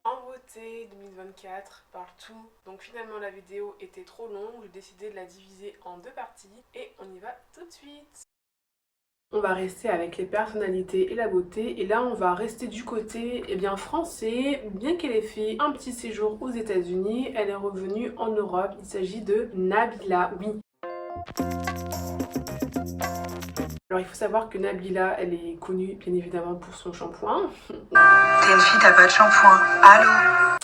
En beauté 2024 partout. Donc finalement la vidéo était trop longue, j'ai décidé de la diviser en deux parties et on y va tout de suite. On va rester avec les personnalités et la beauté et là on va rester du côté français. Bien qu'elle ait fait un petit séjour aux États-Unis, elle est revenue en Europe. Il s'agit de Nabila, oui. Alors il faut savoir que Nabila, elle est connue bien évidemment pour son shampoing. T'es une fille, t'as pas de shampoing. Allô?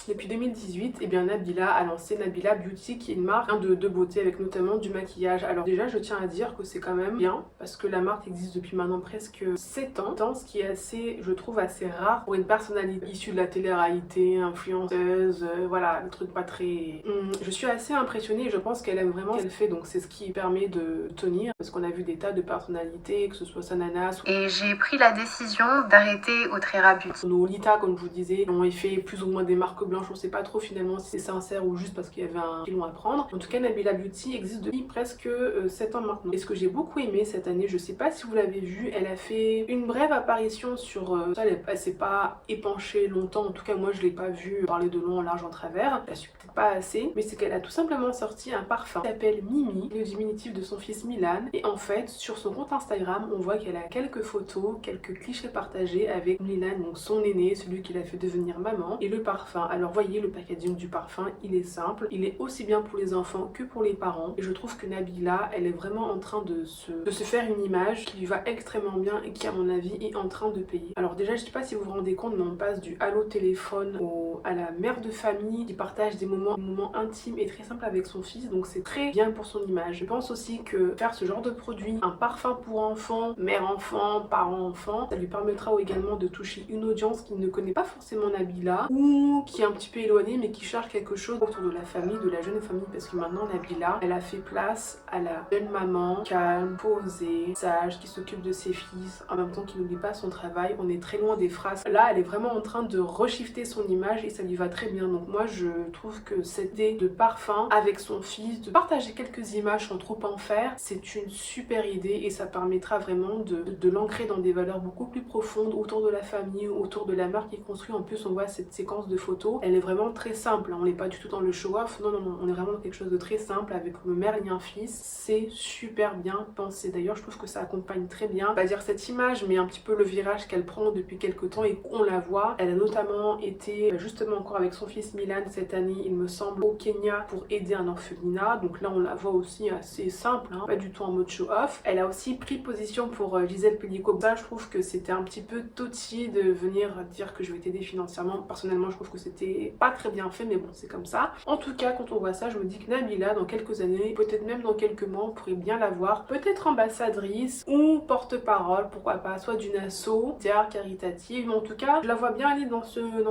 Depuis 2018, Nabila a lancé Nabila Beauty qui est une marque de beauté avec notamment du maquillage. Alors déjà je tiens à dire que c'est quand même bien parce que la marque existe depuis maintenant presque 7 ans, ce qui est assez, je trouve, assez rare pour une personnalité issue de la télé-réalité, influenceuse, voilà, le truc pas très... Je suis assez impressionnée et je pense qu'elle aime vraiment ce qu'elle fait, donc c'est ce qui permet de tenir parce qu'on a vu des tas de personnalités, que ce soit Sananas Et j'ai pris la décision d'arrêter Autrera Beauty. ou Lolita, comme je vous disais, ont fait plus ou moins des marques blanches, on sait pas trop finalement si c'est sincère ou juste parce qu'il y avait un filon à prendre. En tout cas, Nabila Beauty existe depuis presque 7 ans maintenant. Et ce que j'ai beaucoup aimé cette année, je sais pas si vous l'avez vu, elle a fait une brève apparition sur ça, elle s'est pas épanchée longtemps, en tout cas moi je l'ai pas vu parler de long en large en travers, je la suis peut-être pas assez, mais c'est qu'elle a tout simplement sorti un parfum qui s'appelle Mimi, le diminutif de son fils Milan, et en fait sur son compte Instagram on voit qu'elle a quelques photos, quelques clichés partagés avec Milan, donc son aîné, celui qui l'a fait devenir maman, et le parfum. Alors voyez, le packaging du parfum, il est simple, il est aussi bien pour les enfants que pour les parents, et je trouve que Nabila, elle est vraiment en train de se faire une image qui lui va extrêmement bien et qui à mon avis est en train de payer. Alors déjà, je sais pas si vous vous rendez compte, mais on passe du allô téléphone à la mère de famille qui partage des moments intimes et très simples avec son fils, donc c'est très bien pour son image. Je pense aussi que faire ce genre de produit, un parfum pour enfants, mère-enfant, parent-enfant, ça lui permettra également de toucher une audience qui ne connaît pas forcément Nabila ou qui est un petit peu éloignée mais qui cherche quelque chose autour de la famille, de la jeune famille, parce que maintenant Nabila, elle a fait place à la jeune maman calme, posée, sage, qui s'occupe de ses fils, en même temps qui n'oublie pas son travail. On est très loin des phrases. Là, elle est vraiment en train de reshifter son image et ça lui va très bien. Donc moi, je trouve que cette idée de parfum avec son fils, de partager quelques images sans trop en faire, c'est une super idée et ça permettra vraiment de l'ancrer dans des valeurs beaucoup plus profondes autour de la famille, autour de la marque qui construit. En plus, on voit cette séquence de photos, elle est vraiment très simple, on n'est pas du tout dans le show-off, non, on est vraiment dans quelque chose de très simple avec le mère et un fils. C'est super bien pensé. D'ailleurs, je trouve que ça accompagne très bien, pas dire cette image, mais un petit peu le virage qu'elle prend depuis quelques temps et qu'on la voit. Elle a notamment été justement encore avec son fils Milan cette année, il me semble, au Kenya pour aider un orphelinat. Donc là, on la voit aussi assez simple, pas du tout en mode show-off. Elle a aussi pris position pour Gisèle Pellico. Ça, je trouve que c'était un petit peu touchy de venir dire que je vais t'aider financièrement. Personnellement, je trouve que c'était pas très bien fait, mais bon, c'est comme ça. En tout cas, quand on voit ça, je me dis que Nabila, dans quelques années, peut-être même dans quelques mois, on pourrait bien la voir, peut-être ambassadrice ou porte-parole, pourquoi pas, soit d'une asso, théâtre caritative, mais en tout cas, je la vois bien aller dans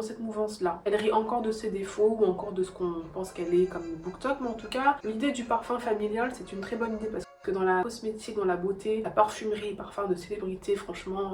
cette mouvance-là. Elle rit encore de ses défauts ou encore de ce qu'on pense qu'elle est comme BookTok, mais en tout cas, l'idée du parfum familial, c'est une très bonne idée parce que dans la cosmétique, dans la beauté, la parfumerie, parfum de célébrité, franchement,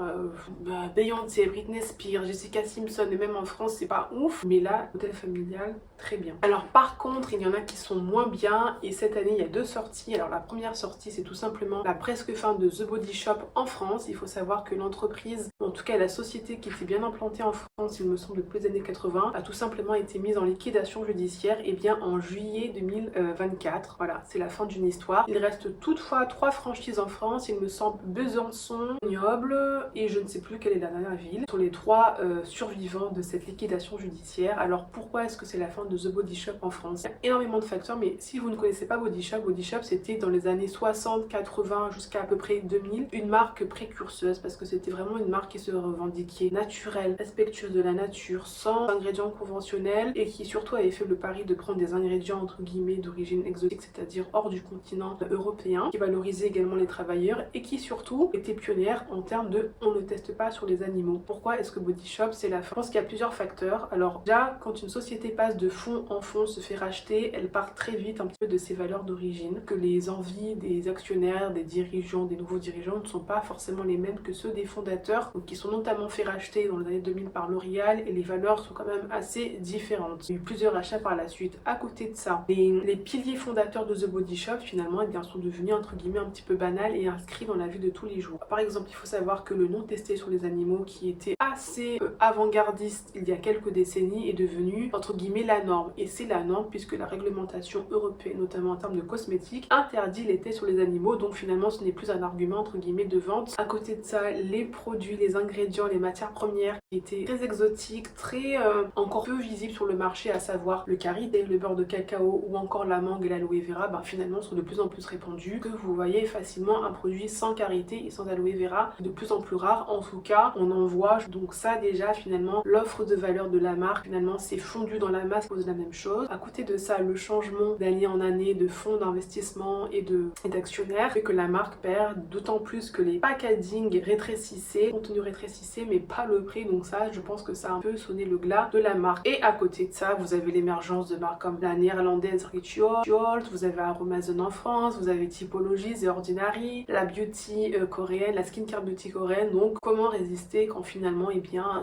Beyoncé, Britney Spears, Jessica Simpson, et même en France, c'est pas ouf, mais là, hôtel familial, très bien. Alors par contre, il y en a qui sont moins bien, et cette année, il y a deux sorties. Alors la première sortie, c'est tout simplement la presque fin de The Body Shop en France. Il faut savoir que l'entreprise, en tout cas la société qui était bien implantée en France, il me semble depuis les années 80, a tout simplement été mise en liquidation judiciaire, et bien en juillet 2024. Voilà, c'est la fin d'une histoire. Il reste toutefois 3 franchises en France, il me semble Besançon, Grenoble et je ne sais plus quelle est la dernière ville. Ce sont les 3 survivants de cette liquidation judiciaire. Alors pourquoi est-ce que c'est la fin de The Body Shop en France? Il y a énormément de facteurs, mais si vous ne connaissez pas Body Shop c'était dans les années 60, 80 jusqu'à à peu près 2000 une marque précurseuse parce que c'était vraiment une marque qui se revendiquait naturelle, respectueuse de la nature, sans ingrédients conventionnels et qui surtout avait fait le pari de prendre des ingrédients entre guillemets d'origine exotique, c'est-à-dire hors du continent européen, qui valorisait également les travailleurs et qui surtout était pionnière en termes de on ne teste pas sur les animaux. Pourquoi est-ce que Body Shop c'est la fin? Je pense qu'il y a plusieurs facteurs. Alors déjà, quand une société passe de fonds en fonds, se fait racheter, elle part très vite un petit peu de ses valeurs d'origine, que les envies des actionnaires, des dirigeants, des nouveaux dirigeants ne sont pas forcément les mêmes que ceux des fondateurs, donc qui sont notamment fait racheter dans les années 2000 par L'Oréal, et les valeurs sont quand même assez différentes. Il y a eu plusieurs rachats par la suite. À côté de ça, les piliers fondateurs de The Body Shop finalement sont devenus entre guillemets un petit peu banal et inscrit dans la vie de tous les jours. Par exemple, il faut savoir que le non testé sur les animaux qui était assez avant-gardiste il y a quelques décennies est devenu entre guillemets la norme. Et c'est la norme puisque la réglementation européenne, notamment en termes de cosmétiques, interdit les tests sur les animaux. Donc finalement ce n'est plus un argument entre guillemets de vente. À côté de ça, les produits, les ingrédients, les matières premières qui étaient très exotiques, très encore peu visibles sur le marché, à savoir le karité, le beurre de cacao ou encore la mangue et l'aloe vera, finalement sont de plus en plus répandus, que vous voyez facilement un produit sans karité et sans aloe vera de plus en plus rare. En tout cas on en voit, donc ça déjà finalement l'offre de valeur de la marque finalement s'est fondue dans la masse, pose la même chose. À côté de ça, le changement d'année en année de fonds d'investissement et d'actionnaires fait que la marque perd, d'autant plus que les packaging rétrécissaient, le contenu rétrécissait mais pas le prix. Donc ça, je pense que ça a un peu sonné le glas de la marque. Et à côté de ça, vous avez l'émergence de marques comme la néerlandaise Ritual, vous avez Aromazone en France, vous avez Typology, The Ordinary, la beauty coréenne, la skincare beauty coréenne. Donc comment résister quand finalement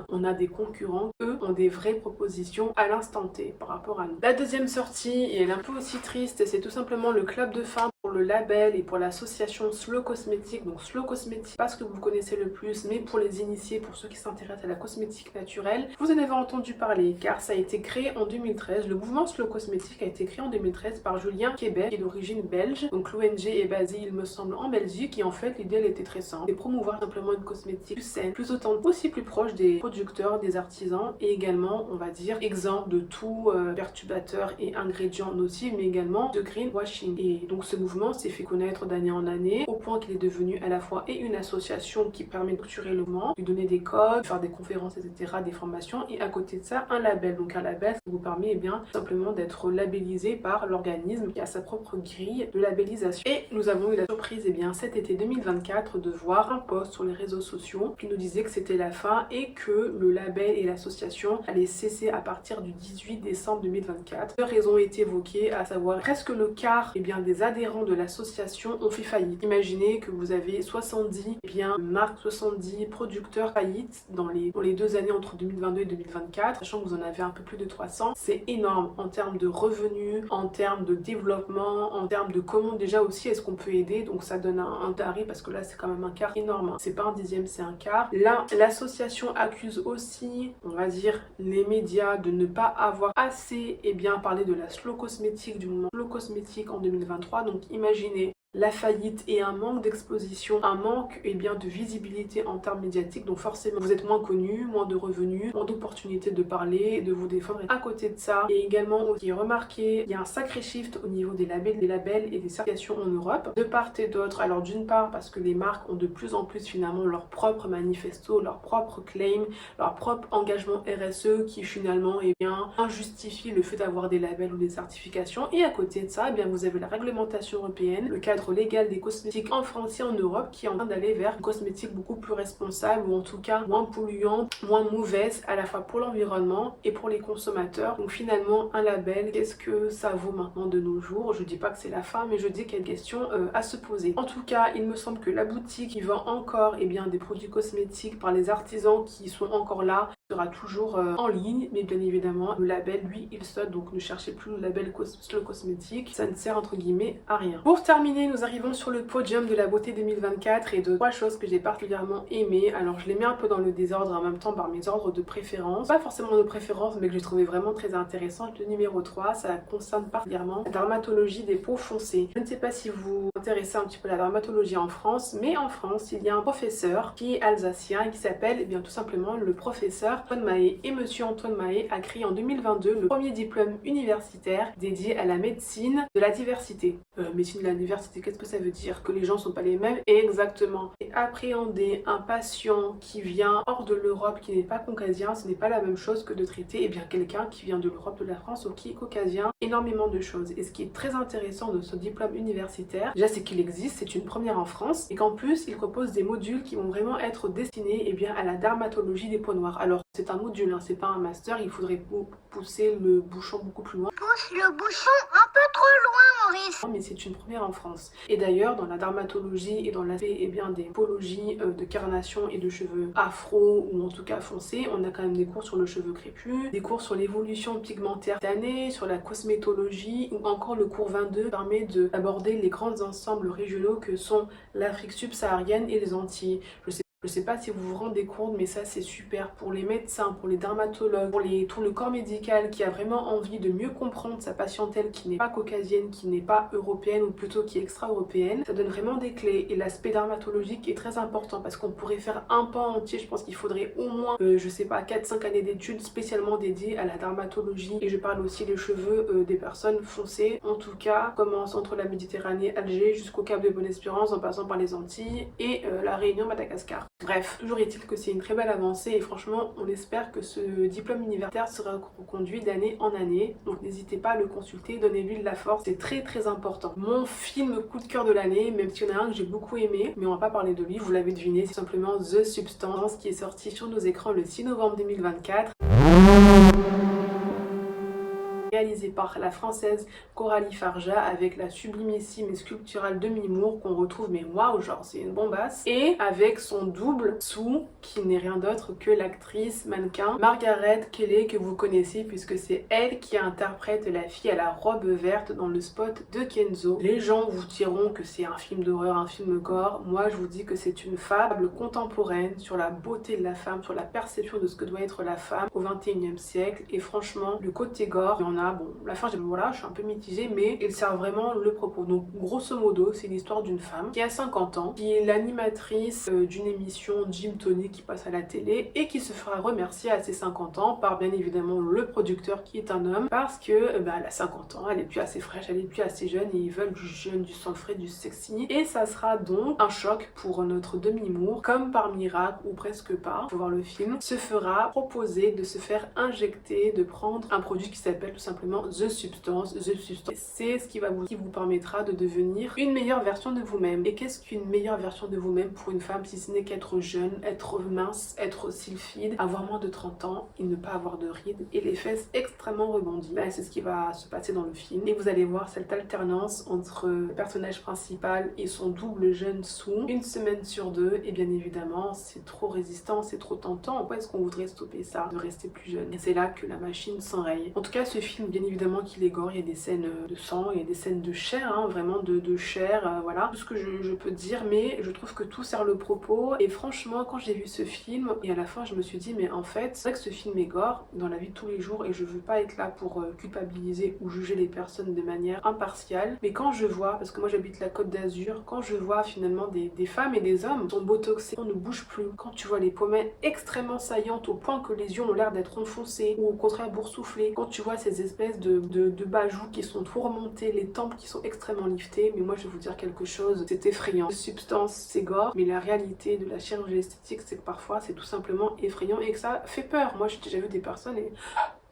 on a des concurrents, eux ont des vraies propositions à l'instant T par rapport à nous. La deuxième sortie, et elle est un peu aussi triste, c'est tout simplement le club de fin pour le label et pour l'association Slow Cosmétique. Donc Slow Cosmétique, pas ce que vous connaissez le plus, mais pour les initiés, pour ceux qui s'intéressent à la cosmétique naturelle, vous en avez entendu parler car ça a été créé en 2013. Le mouvement Slow Cosmétique a été créé en 2013 par Julien Québec, qui est d'origine belge. Donc l'ONG est basée, il me semble, en Belgique, et en fait l'idée elle était très simple, c'est promouvoir simplement une cosmétique plus saine, plus authentique, aussi plus proche des producteurs, des artisans, et également on va dire exempt de tout perturbateur et ingrédients nocifs, mais également de greenwashing. Et donc ce mouvement s'est fait connaître d'année en année au point qu'il est devenu à la fois et une association qui permet de structurer le mouvement, lui donner des codes, faire des conférences, etc., des formations, et à côté de ça un label. Donc un label ça vous permet simplement d'être labellisé par l'organisme qui a sa propre grille de labellisation. Et nous avons eu la surprise cet été 2024 de voir un post sur les réseaux sociaux qui nous disait que c'était la fin et que le label et l'association allaient cesser à partir du 18 décembre 2024. Deux raisons ont été évoquées, à savoir presque le quart des adhérents de l'association ont fait faillite. Imaginez que vous avez 70 marques, 70 producteurs faillites dans les 2 années entre 2022 et 2024, sachant que vous en avez un peu plus de 300. C'est énorme en termes de revenus, en termes de développement, en termes de comment déjà aussi est-ce qu'on peut aider. Donc ça donne un tarif, parce que là c'est quand même un quart énorme, c'est pas un dixième, c'est un quart. Là l'association accuse aussi, on va dire, les médias de ne pas avoir assez parlé de la slow cosmétique, du mouvement slow cosmétique en 2023. Donc imaginez la faillite et un manque d'exposition, un manque de visibilité en termes médiatiques. Donc forcément vous êtes moins connu, moins de revenus, moins d'opportunités de parler, de vous défendre. Et à côté de ça, et également qui est remarqué, il y a un sacré shift au niveau des labels et des certifications en Europe, de part et d'autre. Alors d'une part parce que les marques ont de plus en plus finalement leur propre manifesto, leur propre claim, leur propre engagement RSE qui finalement injustifie le fait d'avoir des labels ou des certifications. Et à côté de ça, vous avez la réglementation européenne, le cadre légal des cosmétiques en France et en Europe qui est en train d'aller vers une cosmétique beaucoup plus responsable, ou en tout cas moins polluante, moins mauvaise à la fois pour l'environnement et pour les consommateurs. Donc finalement un label, qu'est-ce que ça vaut maintenant de nos jours? Je dis pas que c'est la fin, mais je dis qu'il y a une question à se poser. En tout cas, il me semble que la boutique qui vend encore des produits cosmétiques par les artisans qui sont encore là sera toujours en ligne, mais bien évidemment le label lui il saute, donc ne cherchez plus le label Slow Cosmétique, ça ne sert entre guillemets à rien. Pour terminer, nous arrivons sur le podium de la beauté 2024 et de 3 choses que j'ai particulièrement aimées. Alors je les mets un peu dans le désordre en même temps par mes ordres de préférence, pas forcément de préférence mais que j'ai trouvé vraiment très intéressant. Le numéro 3, ça concerne particulièrement la dermatologie des peaux foncées. Je ne sais pas si vous vous intéressez un petit peu à la dermatologie en France, mais en France il y a un professeur qui est alsacien et qui s'appelle tout simplement le professeur Antoine Mahé. Et monsieur Antoine Mahé a créé en 2022 le premier diplôme universitaire dédié à la médecine de la diversité. Médecine de la diversité, qu'est-ce que ça veut dire? Que les gens sont pas les mêmes? Exactement. Et appréhender un patient qui vient hors de l'Europe, qui n'est pas caucasien, ce n'est pas la même chose que de traiter quelqu'un qui vient de l'Europe, de la France ou qui est caucasien. Énormément de choses. Et ce qui est très intéressant de ce diplôme universitaire, déjà c'est qu'il existe, c'est une première en France, et qu'en plus il propose des modules qui vont vraiment être destinés à la dermatologie des peaux noires. Alors c'est un module, c'est pas un master, il faudrait pousser le bouchon beaucoup plus loin. Pousse le bouchon un peu trop loin, Maurice. Mais c'est une première en France. Et d'ailleurs dans la dermatologie et dans l'aspect des pathologies de carnation et de cheveux afro ou en tout cas foncés, on a quand même des cours sur le cheveu crépus, des cours sur l'évolution pigmentaire cutanée, sur la cosmétologie, ou encore le cours 22 permet d'aborder les grandes ensembles régionaux que sont l'Afrique subsaharienne et les Antilles. Je sais pas si vous vous rendez compte, mais ça c'est super pour les médecins, pour les dermatologues, pour tout le corps médical qui a vraiment envie de mieux comprendre sa patientèle qui n'est pas caucasienne, qui n'est pas européenne ou plutôt qui est extra-européenne. Ça donne vraiment des clés et l'aspect dermatologique est très important parce qu'on pourrait faire un pan entier. Je pense qu'il faudrait au moins, je sais pas, 4-5 années d'études spécialement dédiées à la dermatologie. Et je parle aussi des cheveux des personnes foncées. En tout cas, commence entre la Méditerranée, Alger jusqu'au Cap de Bonne-Espérance en passant par les Antilles et la Réunion, Madagascar. Bref, toujours est-il que c'est une très belle avancée et franchement on espère que ce diplôme universitaire sera reconduit d'année en année, donc n'hésitez pas à le consulter, donnez-lui de la force, c'est très important. Mon film coup de cœur de l'année, même s'il y en a un que j'ai beaucoup aimé, mais on va pas parler de lui, vous l'avez deviné, c'est simplement The Substance qui est sorti sur nos écrans le 6 novembre 2024. Réalisé par la française Coralie Farja avec la sublimissime et sculpturale Demi Moore qu'on retrouve, mais waouh, genre c'est une bombasse, et avec son double Sue qui n'est rien d'autre que l'actrice mannequin Margaret Qualley que vous connaissez puisque c'est elle qui interprète la fille à la robe verte dans le spot de Kenzo. Les gens vous diront que c'est un film d'horreur, un film gore, moi je vous dis que c'est une fable contemporaine sur la beauté de la femme, sur la perception de ce que doit être la femme au 21e siècle, et franchement le côté gore, il y en a. Bon, la fin, voilà, je suis un peu mitigée, mais il sert vraiment le propos. Donc, grosso modo, c'est l'histoire d'une femme qui a 50 ans, qui est l'animatrice d'une émission Gym Tonic qui passe à la télé et qui se fera remercier à ses 50 ans par bien évidemment le producteur qui est un homme parce que elle a 50 ans, elle est plus assez fraîche, elle est plus assez jeune et ils veulent du jeune, du sang frais, du sexy. Et ça sera donc un choc pour notre Demi-Moore, comme par miracle ou presque pas, faut voir le film, se fera proposer de se faire injecter, de prendre un produit qui s'appelle tout simplement The Substance. The Substance, c'est ce qui vous permettra de devenir une meilleure version de vous-même. Et qu'est-ce qu'une meilleure version de vous-même pour une femme si ce n'est qu'être jeune, être mince, être sylphide, avoir moins de 30 ans et ne pas avoir de rides et les fesses extrêmement rebondies. Ben, c'est ce qui va se passer dans le film. Et vous allez voir cette alternance entre le personnage principal et son double jeune Sue, une semaine sur deux. Et bien évidemment, c'est trop résistant, c'est trop tentant. Pourquoi est-ce qu'on voudrait stopper ça, de rester plus jeune? Et c'est là que la machine s'enraye. En tout cas, ce film, bien évidemment qu'il est gore, il y a des scènes de sang, il y a des scènes de chair, hein, vraiment de chair, voilà, tout ce que je peux dire, mais je trouve que tout sert le propos. Et franchement, quand j'ai vu ce film, et à la fin je me suis dit, mais en fait, c'est vrai que ce film est gore dans la vie de tous les jours et je veux pas être là pour culpabiliser ou juger les personnes de manière impartiale, mais quand je vois, parce que moi j'habite la Côte d'Azur, quand je vois finalement des femmes et des hommes qui sont botoxés, on ne bouge plus, quand tu vois les pommettes extrêmement saillantes au point que les yeux ont l'air d'être enfoncés ou au contraire boursouflés, quand tu vois ces espèces de bajoux qui sont trop remontés, les tempes qui sont extrêmement liftées, mais moi je vais vous dire quelque chose, c'est effrayant. La substance c'est gore, mais la réalité de la chirurgie esthétique c'est que parfois c'est tout simplement effrayant et que ça fait peur. Moi j'ai déjà vu des personnes et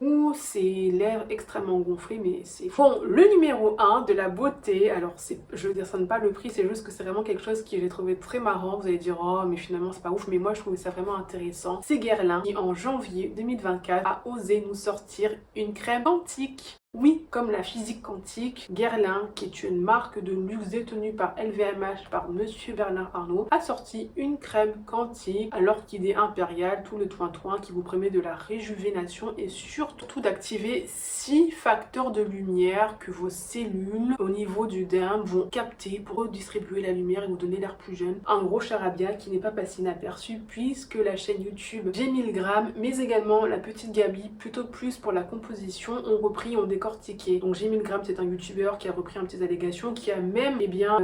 où c'est l'air extrêmement gonflé, mais c'est fou. Bon, le numéro 1 de la beauté, alors je ne descends pas le prix, c'est juste que c'est vraiment quelque chose que j'ai trouvé très marrant. Vous allez dire, oh mais finalement c'est pas ouf, mais moi je trouvais ça vraiment intéressant. C'est Guerlain qui en janvier 2024 a osé nous sortir une crème antique. Oui, comme la physique quantique, Guerlain, qui est une marque de luxe détenue par LVMH, par Monsieur Bernard Arnault, a sorti une crème quantique à l'orchidée impériale, tout le toin-toin qui vous permet de la réjuvénation et surtout d'activer 6 facteurs de lumière que vos cellules au niveau du derme vont capter pour redistribuer la lumière et vous donner l'air plus jeune. Un gros charabia qui n'est pas passé inaperçu puisque la chaîne YouTube G1000 grammes, mais également la petite Gabi, plutôt plus pour la composition, ont repris, ont décortiqué. Donc G1000 grammes, c'est un youtubeur qui a repris un petit allégations, qui a même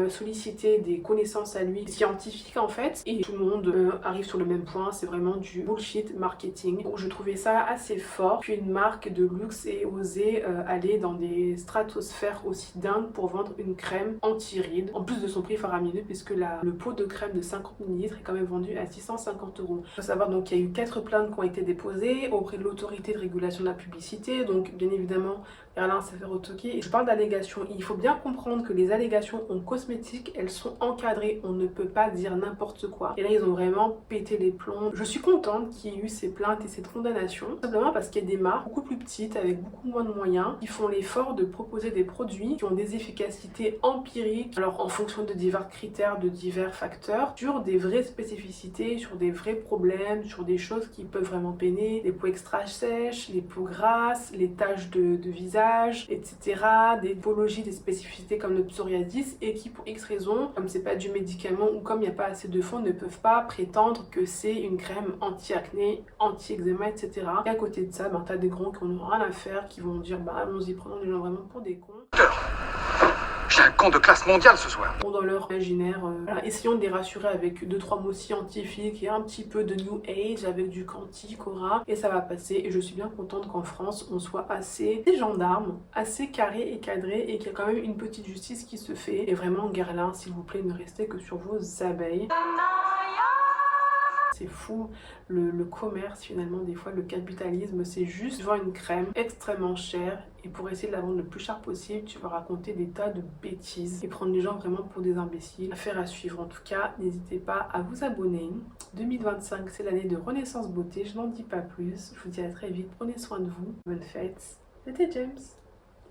sollicité des connaissances à lui scientifiques en fait, et tout le monde arrive sur le même point, c'est vraiment du bullshit marketing. Donc je trouvais ça assez fort qu'une marque de luxe ait osé aller dans des stratosphères aussi dingues pour vendre une crème anti-rides, en plus de son prix faramineux puisque le pot de crème de 50 ml est quand même vendu à 650 €. Il faut savoir donc qu'il y a eu 4 plaintes qui ont été déposées auprès de l'autorité de régulation de la publicité, donc bien évidemment Guerlain s'est fait retoquer. Et je parle d'allégations, il faut bien comprendre que les allégations en cosmétique, elles sont encadrées, on ne peut pas dire n'importe quoi. Et là ils ont vraiment pété les plombs. Je suis contente qu'il y ait eu ces plaintes et cette condamnation, simplement parce qu'il y a des marques beaucoup plus petites avec beaucoup moins de moyens qui font l'effort de proposer des produits qui ont des efficacités empiriques, alors en fonction de divers critères, de divers facteurs, sur des vraies spécificités, sur des vrais problèmes, sur des choses qui peuvent vraiment peiner, les peaux extra sèches, les peaux grasses, les taches de visage, visage, etc., des typologies, des spécificités comme le psoriasis et qui pour X raisons, comme c'est pas du médicament ou comme il n'y a pas assez de fonds, ne peuvent pas prétendre que c'est une crème anti-acné, anti-eczéma, etc. Et à côté de ça, t'as des grands qui n'ont rien à faire, qui vont dire allons-y, prenons les gens vraiment pour des cons. J'ai un con de classe mondiale ce soir. Dans leur imaginaire, voilà, essayons de les rassurer avec 2-3 mots scientifiques et un petit peu de New Age avec du quantique, aura, et ça va passer. Et je suis bien contente qu'en France, on soit assez des gendarmes, assez carrés et cadrés et qu'il y a quand même une petite justice qui se fait. Et vraiment, Guerlain, s'il vous plaît, ne restez que sur vos abeilles. C'est fou le commerce finalement, des fois le capitalisme, c'est juste vendre une crème extrêmement chère et pour essayer de la vendre le plus cher possible, tu vas raconter des tas de bêtises et prendre les gens vraiment pour des imbéciles. Affaire à suivre en tout cas, n'hésitez pas à vous abonner. 2025 c'est l'année de Renaissance Beauté, je n'en dis pas plus. Je vous dis à très vite, prenez soin de vous, bonne fête, c'était James.